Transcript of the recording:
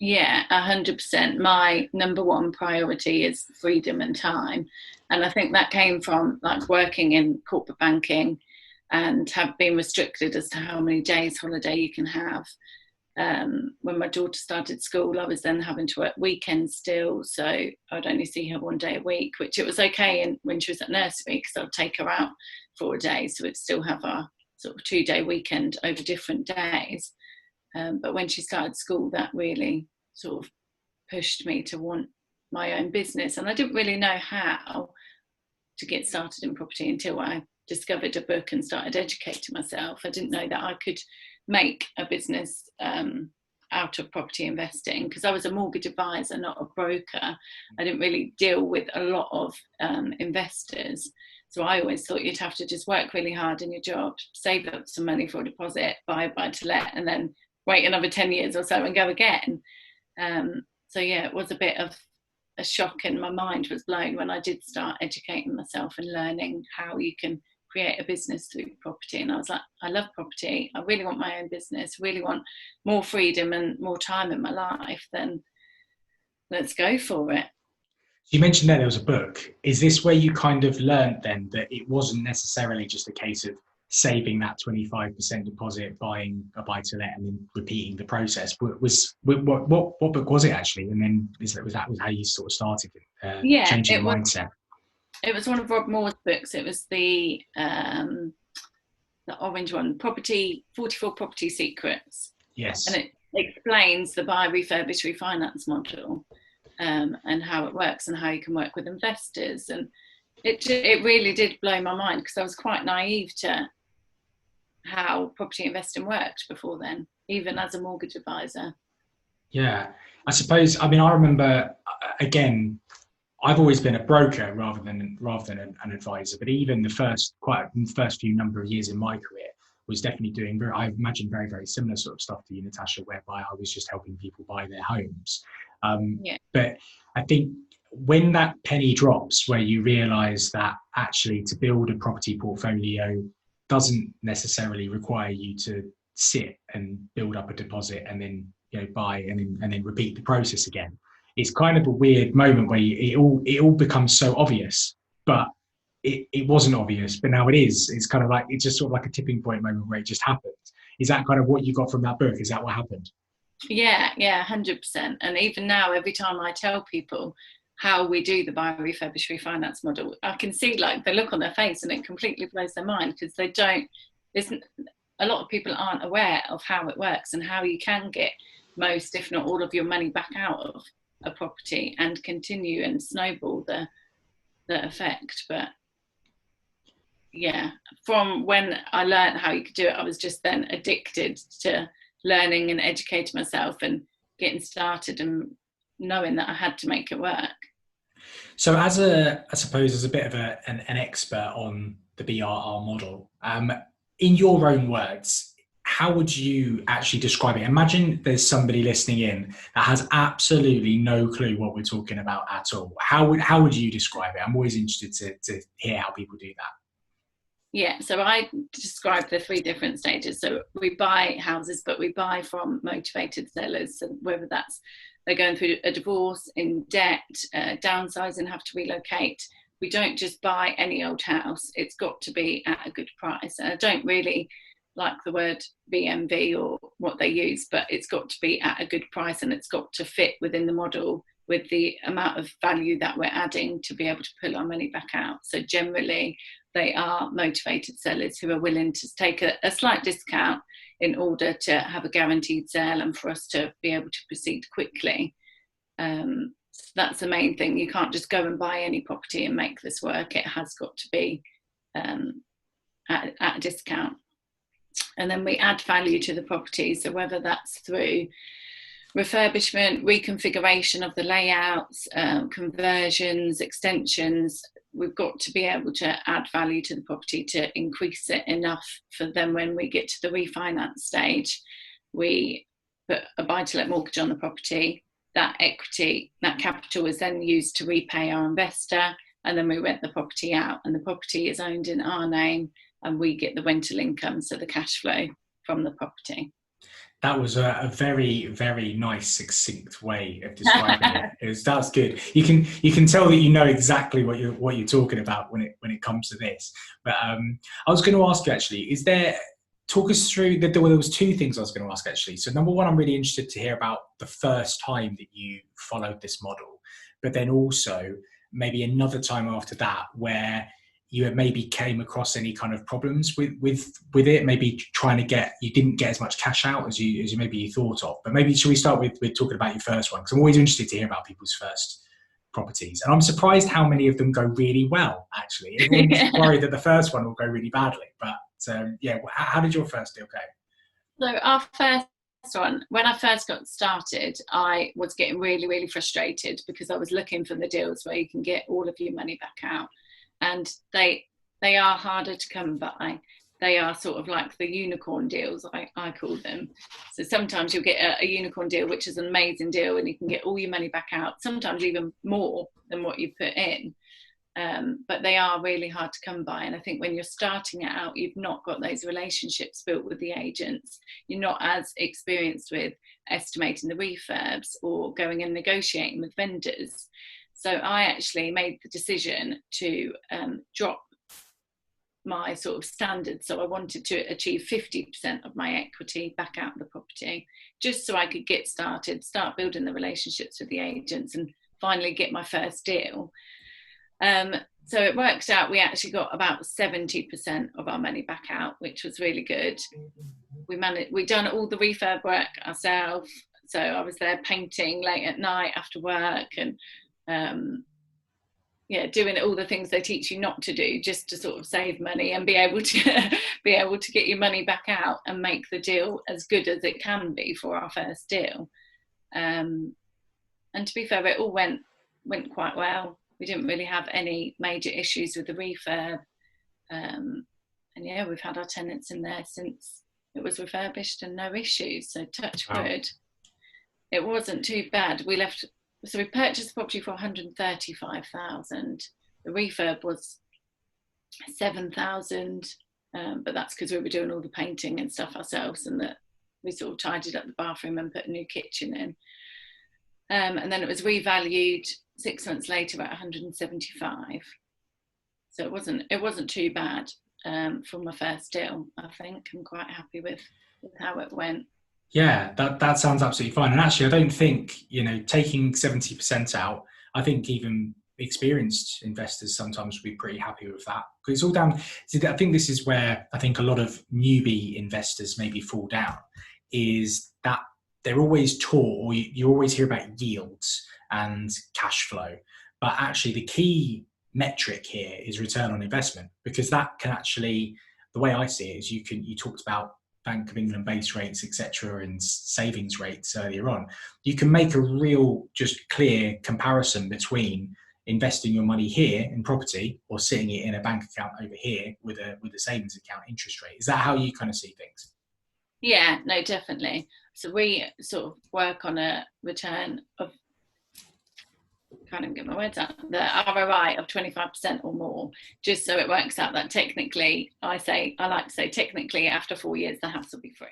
Yeah, 100%. My number one priority is freedom and time. And I think that came from like working in corporate banking and have been restricted as to how many days holiday you can have. When my daughter started school, I was then having to work weekends still. So I'd only see her 1 day a week, which it was okay when she was at nursery because I'd take her out for a day. So we'd still have our sort of 2 day weekend over different days. But when she started school, that really sort of pushed me to want my own business. And I didn't really know how to get started in property until I discovered a book and started educating myself. I didn't know that I could make a business out of property investing because I was a mortgage advisor, not a broker. I didn't really deal with a lot of investors. So I always thought you'd have to just work really hard in your job, save up some money for a deposit, buy a buy to let, and then wait another 10 years or so and go again. So yeah, it was a bit of a shock, and my mind was blown when I did start educating myself and learning how you can create a business through property. And I was like, I love property. I really want my own business, really want more freedom and more time in my life. Then let's go for it. You mentioned there was a book. Is this where you kind of learned then that it wasn't necessarily just a case of saving that 25% deposit, buying a buy to let, and then repeating the process? What book was it actually? And then was that how you sort of started Yeah, changing your mindset? It was one of Rob Moore's books. It was the orange one, 44 Property Secrets. Yes. And it explains the buy, refurbish, refinance model. And how it works and how you can work with investors. And it really did blow my mind because I was quite naive to how property investing worked before then, even as a mortgage advisor. Yeah, I suppose. I mean, I remember again. I've always been a broker rather than an advisor, but even the first few number of years in my career was definitely doing I imagine very, very similar sort of stuff to you, Natasha, whereby I was just helping people buy their homes. But I think when that penny drops, where you realise that actually to build a property portfolio doesn't necessarily require you to sit and build up a deposit and then buy and then repeat the process again. It's kind of a weird moment where it all becomes so obvious, but it wasn't obvious, but now it is. It's kind of like, it's just sort of like a tipping point moment where it just happened. Is that kind of what you got from that book? Is that what happened? Yeah, 100%. And even now, every time I tell people how we do the buy, refurbish, refinance model, I can see like the look on their face and it completely blows their mind because a lot of people aren't aware of how it works and how you can get most, if not all of your money back out of a property and continue and snowball the effect. But yeah, from when I learned how you could do it, I was just then addicted to learning and educating myself and getting started and knowing that I had to make it work. So I suppose as a bit of an expert on the BRR model, in your own words, how would you actually describe it? Imagine there's somebody listening in that has absolutely no clue what we're talking about at all. How would you describe it? I'm always interested to hear how people do that. Yeah, so I describe the 3 different stages. So we buy houses, but we buy from motivated sellers. So whether that's they're going through a divorce, in debt, downsizing, have to relocate. We don't just buy any old house. It's got to be at a good price. And I don't really like the word BMV or what they use, but it's got to be at a good price and it's got to fit within the model with the amount of value that we're adding to be able to pull our money back out. So generally, they are motivated sellers who are willing to take a slight discount in order to have a guaranteed sale and for us to be able to proceed quickly. So that's the main thing. You can't just go and buy any property and make this work. It has got to be at a discount. And then we add value to the property. So whether that's through refurbishment, reconfiguration of the layouts, conversions, extensions, we've got to be able to add value to the property to increase it enough for them when we get to the refinance stage. We put a buy-to-let mortgage on the property. That equity, that capital is then used to repay our investor, and then we rent the property out, and the property is owned in our name and we get the rental income, so the cash flow from the property. That was a very, very nice, succinct way of describing it. That's good. You can tell that you know exactly what you're talking about when it comes to this. But I was going to ask you actually, talk us through that there was two things I was going to ask actually. So number one, I'm really interested to hear about the first time that you followed this model, but then also maybe another time after that where you had maybe came across any kind of problems with it, maybe you didn't get as much cash out as you maybe you thought of. But maybe should we start with talking about your first one? Because I'm always interested to hear about people's first properties. And I'm surprised how many of them go really well, actually. Everyone's worried that the first one will go really badly. But yeah, how did your first deal go? So our first one, when I first got started, I was getting really, really frustrated because I was looking for the deals where you can get all of your money back out. And they are harder to come by. They are sort of like the unicorn deals, I call them. So sometimes you'll get a unicorn deal, which is an amazing deal, and you can get all your money back out, sometimes even more than what you put in. But they are really hard to come by. And I think when you're starting out, you've not got those relationships built with the agents. You're not as experienced with estimating the refurbs or going and negotiating with vendors. So I actually made the decision to drop my sort of standards. So I wanted to achieve 50% of my equity back out of the property, just so I could get started, start building the relationships with the agents and finally get my first deal. So it worked out, we actually got about 70% of our money back out, which was really good. We'd done all the refurb work ourselves. So I was there painting late at night after work and doing all the things they teach you not to do, just to sort of save money and be able to get your money back out and make the deal as good as it can be for our first deal. And to be fair, it all went quite well. We didn't really have any major issues with the refurb. And yeah, we've had our tenants in there since it was refurbished and no issues. So touch wood. It wasn't too bad. We purchased the property for 135,000. The refurb was 7,000, but that's because we were doing all the painting and stuff ourselves, and that we sort of tidied up the bathroom and put a new kitchen in. And then it was revalued 6 months later at 175. So it wasn't too bad for my first deal. I think I'm quite happy with how it went. Yeah, that sounds absolutely fine. And actually, I don't think, taking 70% out, I think even experienced investors sometimes would be pretty happy with that. Because it's all down, I think this is where I think a lot of newbie investors maybe fall down, is that they're always taught, or you always hear about yields and cash flow. But actually, the key metric here is return on investment, because that can actually, the way I see it is you talked about Bank of England base rates, etc., and savings rates earlier on. You can make a real, just clear comparison between investing your money here in property or sitting it in a bank account over here with a savings account interest rate. Is that how you kind of see things? Yeah, no, definitely. So we sort of work on a return of, can't even get my words out, the ROI of 25% or more, just so it works out that technically, I like to say technically after 4 years the house will be free.